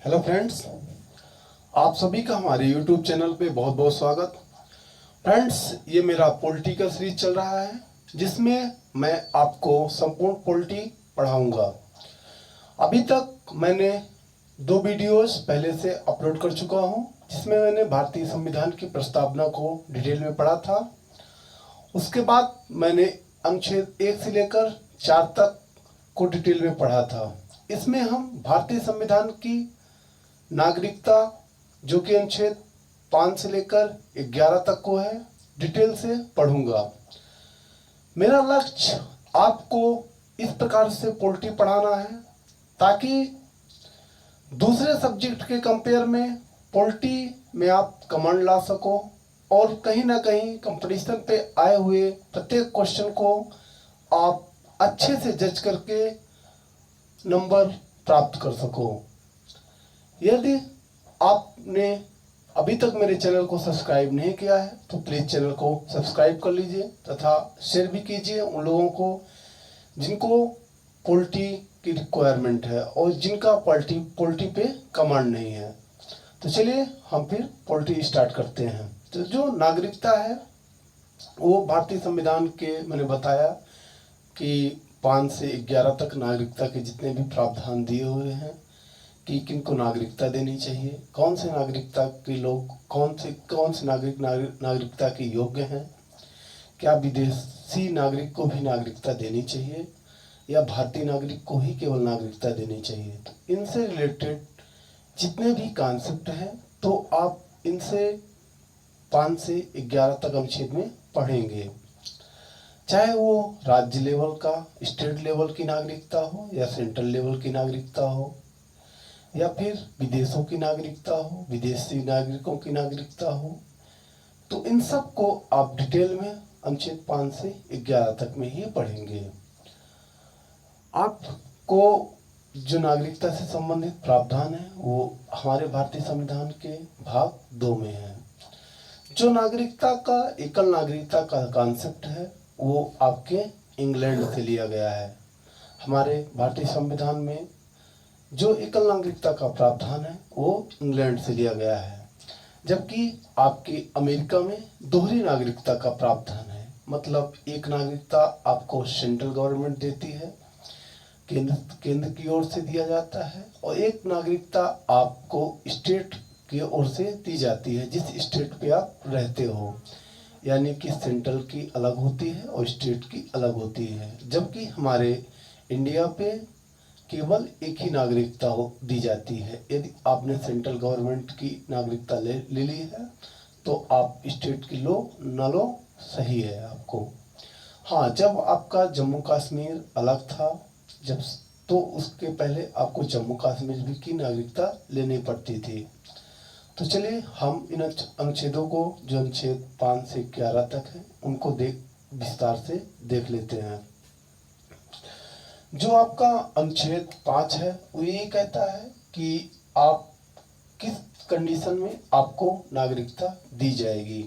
Hello friends, आप सभी का हमारे यूट्यूब चैनल पे बहुत बहुत स्वागत। फ्रेंड्स, ये मेरा पॉलिटी का सीरीज चल रहा है जिसमें मैं आपको संपूर्ण पॉलिटी पढ़ाऊंगा। अभी तक मैंने 2 वीडियोस पहले से अपलोड कर चुका हूं जिसमें मैंने भारतीय संविधान की प्रस्तावना को डिटेल में पढ़ा था। उसके बाद मैंने अनुच्छेद 1 से लेकर 4 तक को डिटेल में पढ़ा था। इसमें हम भारतीय संविधान की नागरिकता, जो कि अनुच्छेद 5 से लेकर 11 तक को है, डिटेल से पढ़ूंगा। मेरा लक्ष्य आपको इस प्रकार से पॉलिटी पढ़ाना है ताकि दूसरे सब्जेक्ट के कंपेयर में पॉलिटी में आप कमांड ला सको और कहीं ना कहीं कंपटीशन पे आए हुए प्रत्येक क्वेश्चन को आप अच्छे से जज करके नंबर प्राप्त कर सको। यदि आपने अभी तक मेरे चैनल को सब्सक्राइब नहीं किया है तो प्लीज़ चैनल को सब्सक्राइब कर लीजिए तथा शेयर भी कीजिए उन लोगों को जिनको पॉलिटी की रिक्वायरमेंट है और जिनका पॉलिटी पे कमांड नहीं है। तो चलिए हम फिर पॉलिटी स्टार्ट करते हैं। तो जो नागरिकता है वो भारतीय संविधान के मैंने बताया कि 5 से 11 तक नागरिकता के जितने भी प्रावधान दिए हुए हैं कि किनको नागरिकता देनी चाहिए, कौन से नागरिकता के लोग कौन से नागरिकता के योग्य हैं, क्या विदेशी नागरिक को भी नागरिकता देनी चाहिए या भारतीय नागरिक को ही केवल नागरिकता देनी चाहिए। तो इनसे रिलेटेड जितने भी कॉन्सेप्ट हैं तो आप इनसे 5 से 11 तक अनुच्छेद में पढ़ेंगे, चाहे वो राज्य लेवल का, स्टेट लेवल की नागरिकता हो या सेंट्रल लेवल की नागरिकता हो या फिर विदेशों की नागरिकता हो, विदेशी नागरिकों की नागरिकता हो। तो इन सब को आप डिटेल में अनुच्छेद 5 से 11 तक में ही पढ़ेंगे। आपको जो नागरिकता से संबंधित प्रावधान है वो हमारे भारतीय संविधान के भाग 2 में है। जो नागरिकता का एकल नागरिकता का कॉन्सेप्ट है वो आपके इंग्लैंड से लिया गया है। हमारे भारतीय संविधान में जो एकल नागरिकता का प्रावधान है वो इंग्लैंड से लिया गया है, जबकि आपके अमेरिका में दोहरी नागरिकता का प्रावधान है। मतलब एक नागरिकता आपको सेंट्रल गवर्नमेंट देती है, केंद्र की ओर से दिया जाता है, और एक नागरिकता आपको स्टेट की ओर से दी जाती है जिस स्टेट पे आप रहते हो। यानी कि सेंट्रल की अलग होती है और स्टेट की अलग होती है, जबकि हमारे इंडिया पे केवल एक ही नागरिकता दी जाती है। यदि आपने सेंट्रल गवर्नमेंट की नागरिकता ले ली है तो आप स्टेट की लो न लो, सही है आपको। हाँ, जब आपका जम्मू कश्मीर अलग था जब, तो उसके पहले आपको जम्मू कश्मीर की नागरिकता लेनी पड़ती थी। तो चलिए हम इन अनुच्छेदों को, जो अनुच्छेद 5 से 11 तक है, उनको विस्तार से देख लेते हैं। जो आपका अनुच्छेद 5 है वो ये कहता है कि आप किस कंडीशन में आपको नागरिकता दी जाएगी।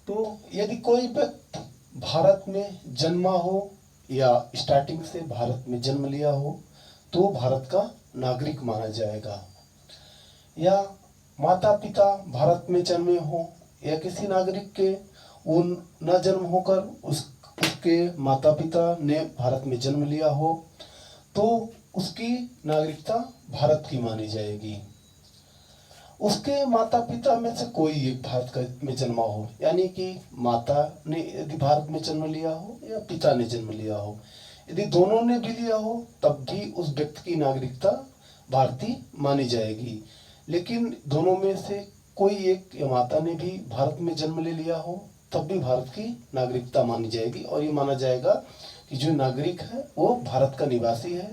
तो यदि कोई व्यक्ति भारत में जन्मा हो या स्टार्टिंग से भारत में जन्म लिया हो तो भारत का नागरिक माना जाएगा, या माता पिता भारत में जन्मे हो या किसी नागरिक के वो न जन्म होकर उसके माता पिता ने भारत में जन्म लिया हो तो उसकी नागरिकता भारत की मानी जाएगी। उसके माता पिता में से कोई एक भारत में जन्मा हो, यानी कि माता ने यदि भारत में जन्म लिया हो या पिता ने जन्म लिया हो, यदि दोनों ने भी लिया हो तब भी उस व्यक्ति की नागरिकता भारतीय मानी जाएगी। लेकिन दोनों में से कोई एक, या माता ने भी भारत में जन्म ले लिया हो तब भी भारत की नागरिकता मानी जाएगी, और ये माना जाएगा कि जो नागरिक है वो भारत का निवासी है,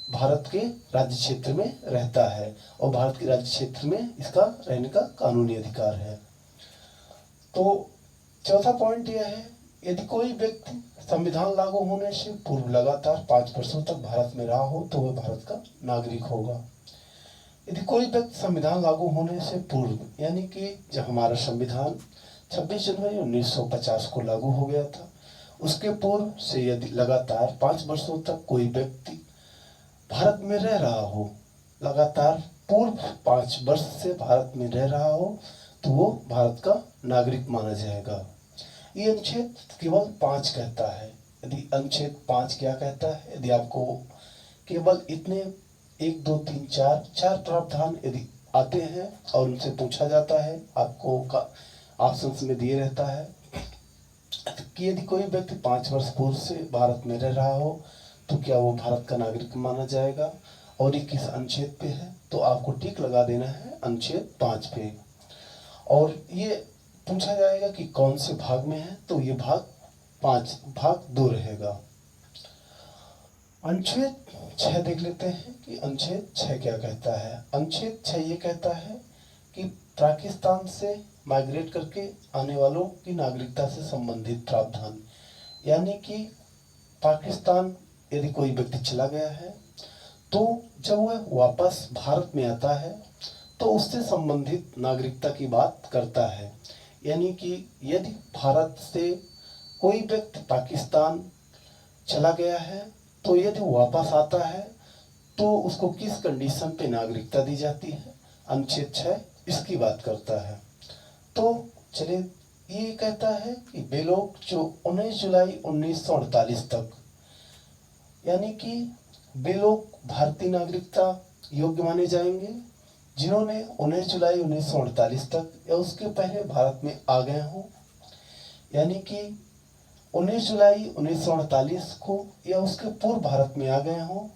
भारत के राज्य क्षेत्र में रहता है और भारत के राज्य क्षेत्र में इसका रहने का कानूनी अधिकार है। तो चौथा पॉइंट यह है, यदि कोई व्यक्ति संविधान लागू होने से पूर्व लगातार 5 वर्षों तक भारत में रहा हो तो वह भारत का नागरिक होगा। यदि कोई व्यक्ति संविधान लागू होने से पूर्व, यानी कि जब हमारा संविधान 26 जनवरी 1950 को लागू हो गया था, उसके पूर्व से यदि लगातार 5 वर्षों तक कोई व्यक्ति भारत में रह रहा हो, लगातार पूर्व 5 वर्ष से भारत में रह रहा हो तो वो भारत का नागरिक माना जाएगा। ये अनुच्छेद केवल 5 कहता है। यदि अनुच्छेद 5 क्या कहता है, यदि आपको केवल इतने 1 2 3 4 प्रावधान यदि आते हैं और उनसे पूछा जाता है, आपको ऑप्शंस में दिए रहता है कि यदि कोई व्यक्ति 5 वर्ष पूर्व से भारत में रह रहा हो तो क्या वो भारत का नागरिक माना जाएगा और ये किस अनुच्छेद पे है, तो आपको टिक लगा देना है अनुच्छेद 5 पे। और ये पूछा जाएगा कि कौन से भाग में है, तो ये भाग 2 रहेगा। अनुच्छेद 6 देख लेते हैं कि अनुच्छेद 6 क्या कहता है। अनुच्छेद 6 ये कहता है कि पाकिस्तान से माइग्रेट करके आने वालों की नागरिकता से संबंधित प्रावधान, यानी कि पाकिस्तान यदि कोई व्यक्ति चला गया है तो जब वह वापस भारत में आता है तो उससे संबंधित नागरिकता की बात करता है। यानी कि यदि भारत से कोई व्यक्ति पाकिस्तान चला गया है तो यदि वापस आता है तो उसको किस कंडीशन पे नागरिकता दी जाती है, अनुच्छेद 6 इसकी बात करता है। तो चलिए, ये कहता है कि वे लोग जो 19 जुलाई 1948 तक, यानी कि वे लोग भारतीय नागरिकता योग्य माने जाएंगे जिन्होंने 19 जुलाई 1948 तक या उसके पहले भारत में आ गए हों, यानी कि 19 जुलाई 1948 को या उसके पूर्व भारत में आ गए हों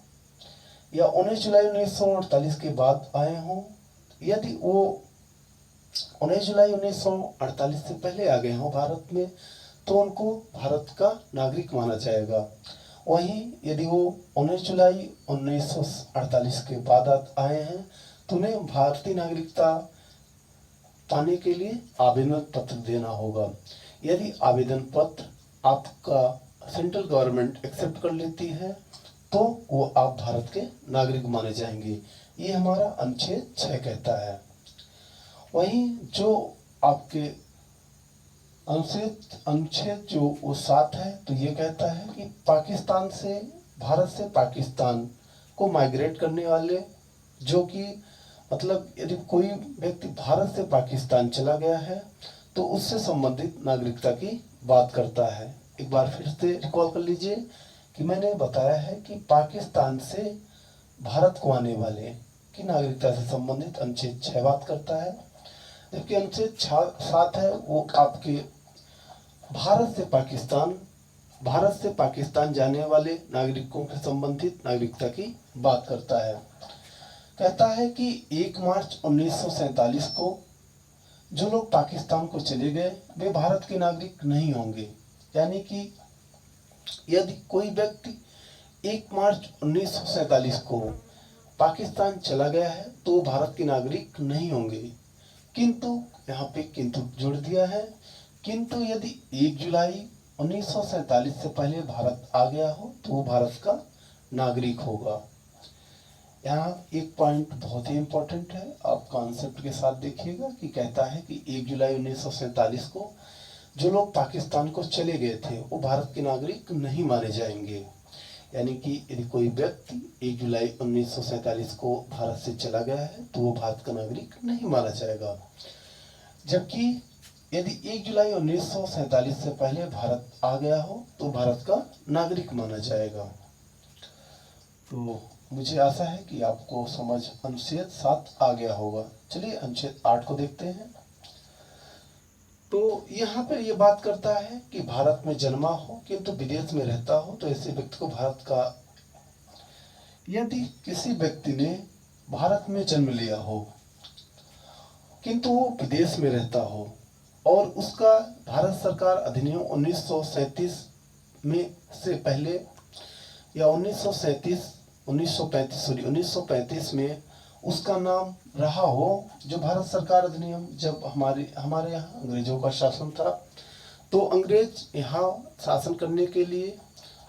या 19 जुलाई 1948 के बाद आए हों। यदि वो 19 जुलाई 1948 से पहले आ गए हों भारत में तो उनको भारत का नागरिक माना जाएगा। वहीं यदि वो 19 जुलाई 1948 के बाद आए हैं तो उन्हें भारतीय नागरिकता पाने के लिए आवेदन पत्र देना होगा। यदि आवेदन पत्र आपका सेंट्रल गवर्नमेंट एक्सेप्ट कर लेती है तो वो आप भारत के नागरिक माने जाएंगे। ये हमारा अनुच्छेद 6 कहता है। वहीं जो आपके अनुच्छेद जो वो 7 है तो ये कहता है कि पाकिस्तान से, भारत से पाकिस्तान को माइग्रेट करने वाले, जो कि मतलब यदि कोई व्यक्ति भारत से पाकिस्तान चला गया है तो उससे संबंधित नागरिकता की बात करता है। एक बार फिर से रिकॉल कर लीजिए कि मैंने बताया है कि पाकिस्तान से भारत को आने वाले की नागरिकता से संबंधित अनुच्छेद 6 बात करता है, जबकि अनुच्छेद 7 है वो आपके भारत से पाकिस्तान जाने वाले नागरिकों से संबंधित नागरिकता की बात करता है। कहता है कि 1 मार्च 1947 को जो लोग पाकिस्तान को चले गए वे भारत के नागरिक नहीं होंगे। यानी कि यदि कोई व्यक्ति 1 मार्च 1947 को पाकिस्तान चला गया है तो भारत के नागरिक नहीं होंगे। किंतु यहाँ पे किंतु जोड़ दिया है, किंतु यदि 1 जुलाई 1947 से पहले भारत आ गया हो तो वो भारत का नागरिक होगा। यहाँ एक पॉइंट बहुत ही इम्पोर्टेंट है, आप कॉन्सेप्ट के साथ देखिएगा कि कहता है कि 1 जुलाई 1947 को जो लोग पाकिस्तान को चले गए थे वो भारत के नागरिक नहीं माने जाएंगे। यानी कि यदि कोई व्यक्ति 1 जुलाई 1947 को भारत से चला गया है तो वो भारत का नागरिक नहीं माना जाएगा। जबकि यदि 1 जुलाई 1947 से पहले भारत आ गया हो तो भारत का नागरिक माना जाएगा। तो मुझे आशा है कि आपको समझ अनुच्छेद 7 आ गया होगा। चलिए अनुच्छेद 8 को देखते हैं। तो यहाँ पर यह बात करता है कि भारत में जन्मा हो किंतु विदेश में रहता हो तो ऐसे व्यक्ति को भारत का, यदि किसी व्यक्ति ने भारत में जन्म लिया हो किंतु वो विदेश में रहता हो और उसका भारत सरकार अधिनियम 1937 में से पहले या 1935 में उसका नाम रहा हो, जो भारत सरकार अधिनियम जब हमारे यहाँ अंग्रेजों का शासन था तो अंग्रेज यहाँ शासन करने के लिए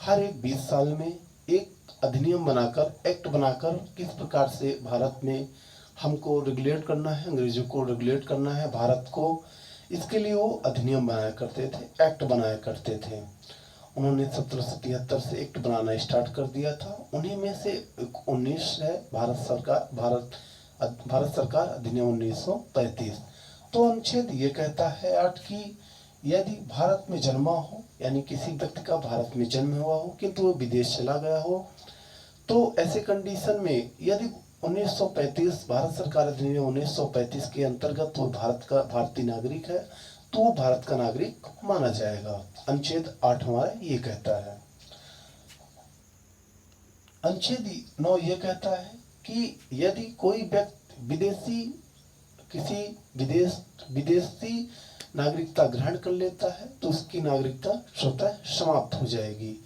हर एक 20 साल में एक अधिनियम बनाकर, एक्ट बनाकर किस प्रकार से भारत में हमको रेगुलेट करना है, अंग्रेजों को रेगुलेट करना है भारत को, इसके लिए वो अधिनियम बनाया करते थे, एक्ट बनाया करते थे। उन्होंने 1773 से एक्ट बनाना स्टार्ट कर दिया था। उन्हीं में से 19 है भारत सरकार अधिनियम 1935। तो अनुच्छेद ये कहता है 8 की यदि भारत में जन्मा हो, यानी किसी व्यक्ति का भारत में जन्म हुआ हो किंतु वो विदेश चला गया हो, तो ऐसे कंडीशन में यदि 1935 भारत सरकार अधिनियम 1935 के अंतर्गत वो भारतीय नागरिक है तो वो भारत का नागरिक माना जाएगा। अनुच्छेद 8 हमारा ये कहता है। अनुच्छेद 9 ये कहता है कि यदि कोई व्यक्ति विदेशी नागरिकता ग्रहण कर लेता है तो उसकी नागरिकता स्वतः समाप्त हो जाएगी।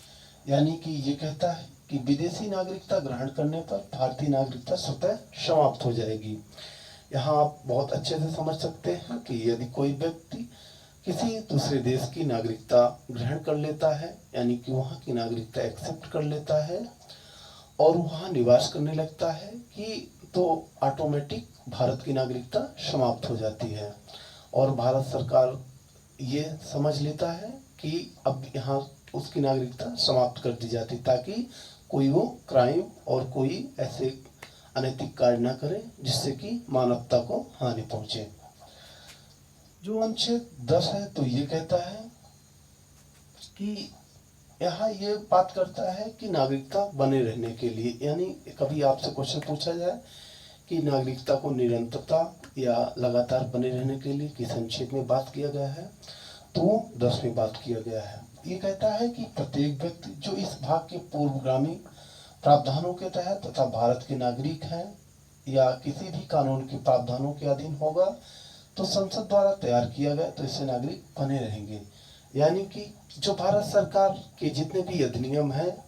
यानी कि ये कहता है कि विदेशी नागरिकता ग्रहण करने पर भारतीय नागरिकता स्वतः समाप्त हो जाएगी। यहाँ आप बहुत अच्छे से समझ सकते हैं कि यदि कोई व्यक्ति किसी दूसरे देश की नागरिकता ग्रहण कर लेता है, यानी कि वहाँ की नागरिकता एक्सेप्ट कर लेता है और वहाँ निवास करने लगता है कि तो ऑटोमेटिक भारत की नागरिकता समाप्त हो जाती है और भारत सरकार ये समझ लेता है कि अब यहाँ उसकी नागरिकता समाप्त कर दी जाती ताकि कोई वो क्राइम और कोई ऐसे अनैतिक कार्य ना करे जिससे कि मानवता को हानि पहुंचे। जो अनुच्छेद 10 है तो ये कहता है कि यहाँ ये बात करता है कि नागरिकता बने रहने के लिए, यानी कभी आपसे क्वेश्चन पूछा जाए कि नागरिकता को निरंतरता या लगातार बने रहने के लिए किस अनुच्छेद में बात किया गया है, तो 10 में बात किया गया है। ये कहता है कि प्रत्येक व्यक्ति जो इस भाग के पूर्वगामी प्रावधानों के तहत तथा भारत के नागरिक हैं या किसी भी कानून के प्रावधानों के अधीन होगा तो संसद द्वारा तैयार किया गया तो इससे नागरिक बने रहेंगे। यानी कि जो भारत सरकार के जितने भी अधिनियम हैं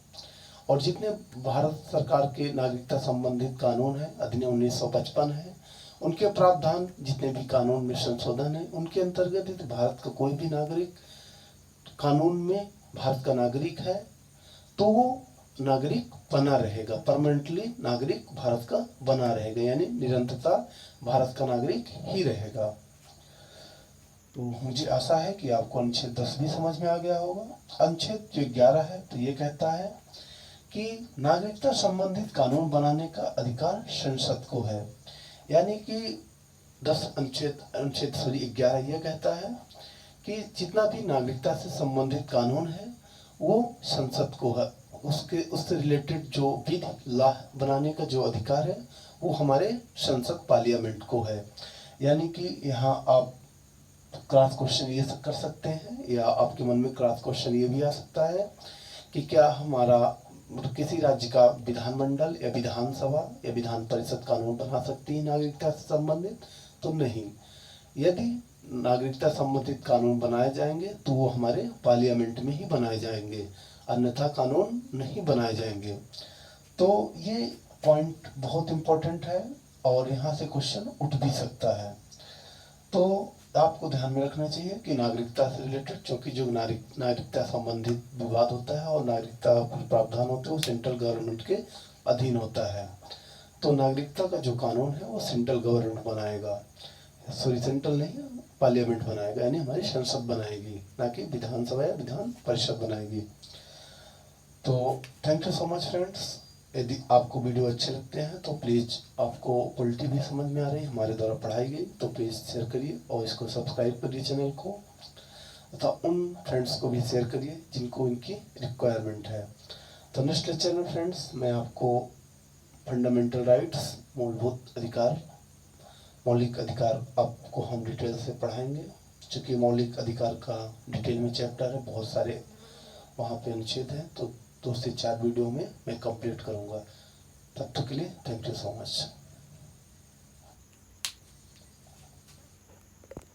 और जितने भारत सरकार के नागरिकता संबंधित कानून है, अधिनियम 1955 है, उनके प्रावधान जितने भी कानून में संशोधन है उनके अंतर्गत यदि भारत का कोई भी नागरिक कानून में भारत का नागरिक है तो वो नागरिक बना रहेगा, परमानेंटली नागरिक भारत का बना रहेगा, यानी निरंतरता भारत का नागरिक ही रहेगा। तो मुझे आशा है कि आपको अनुच्छेद 10 भी समझ में आ गया होगा। अनुच्छेद जो 11 है तो ये कहता है कि नागरिकता संबंधित कानून बनाने का अधिकार संसद को है। यानी कि 11 ये कहता है कि जितना भी नागरिकता से संबंधित कानून है वो संसद को है, उससे रिलेटेड जो विधि लॉ बनाने का जो अधिकार है वो हमारे संसद पार्लियामेंट को है। यानी कि यहाँ आप क्रॉस क्वेश्चन ये कर सकते हैं या आपके मन में क्रॉस क्वेश्चन ये भी आ सकता है कि क्या हमारा किसी राज्य का विधानमंडल या विधानसभा या विधान परिषद कानून बना सकती है नागरिकता से संबंधित? तो नहीं। यदि नागरिकता संबंधित कानून बनाए जाएंगे तो वो हमारे पार्लियामेंट में ही बनाए जाएंगे, अन्यथा कानून नहीं बनाए जाएंगे। तो ये पॉइंट बहुत इम्पोर्टेंट है और यहाँ से क्वेश्चन उठ भी सकता है। तो आपको ध्यान में रखना चाहिए कि नागरिकता से रिलेटेड क्योंकि जो नागरिकता संबंधित विवाद होता है और नागरिकता प्रावधान होते हैं वो सेंट्रल गवर्नमेंट के अधीन होता है। तो नागरिकता का जो कानून है वो सेंट्रल गवर्नमेंट बनाएगा, सॉरी सेंट्रल नहीं, पार्लियामेंट बनाएगा, यानी हमारी संसद बनाएगी, ना कि विधानसभा या विधान परिषद बनाएगी। तो thank you so much friends. यदि आपको वीडियो अच्छे लगते हैं तो प्लीज़, आपको पॉलिटी भी समझ में आ रही है हमारे द्वारा पढ़ाई गई तो प्लीज़ शेयर करिए और इसको सब्सक्राइब करिए चैनल को, तथा उन फ्रेंड्स को भी शेयर करिए जिनको इनकी रिक्वायरमेंट है। तो नेक्स्ट लेक्चर में फ्रेंड्स मैं आपको फंडामेंटल राइट्स, मौलिक अधिकार आपको हम डिटेल से पढ़ाएंगे। चूँकि मौलिक अधिकार का डिटेल में चैप्टर है, बहुत सारे वहाँ पे अनुच्छेद हैं, तो 2 से 4 वीडियो में मैं कंप्लीट करूँगा। तब तक के लिए थैंक यू सो मच।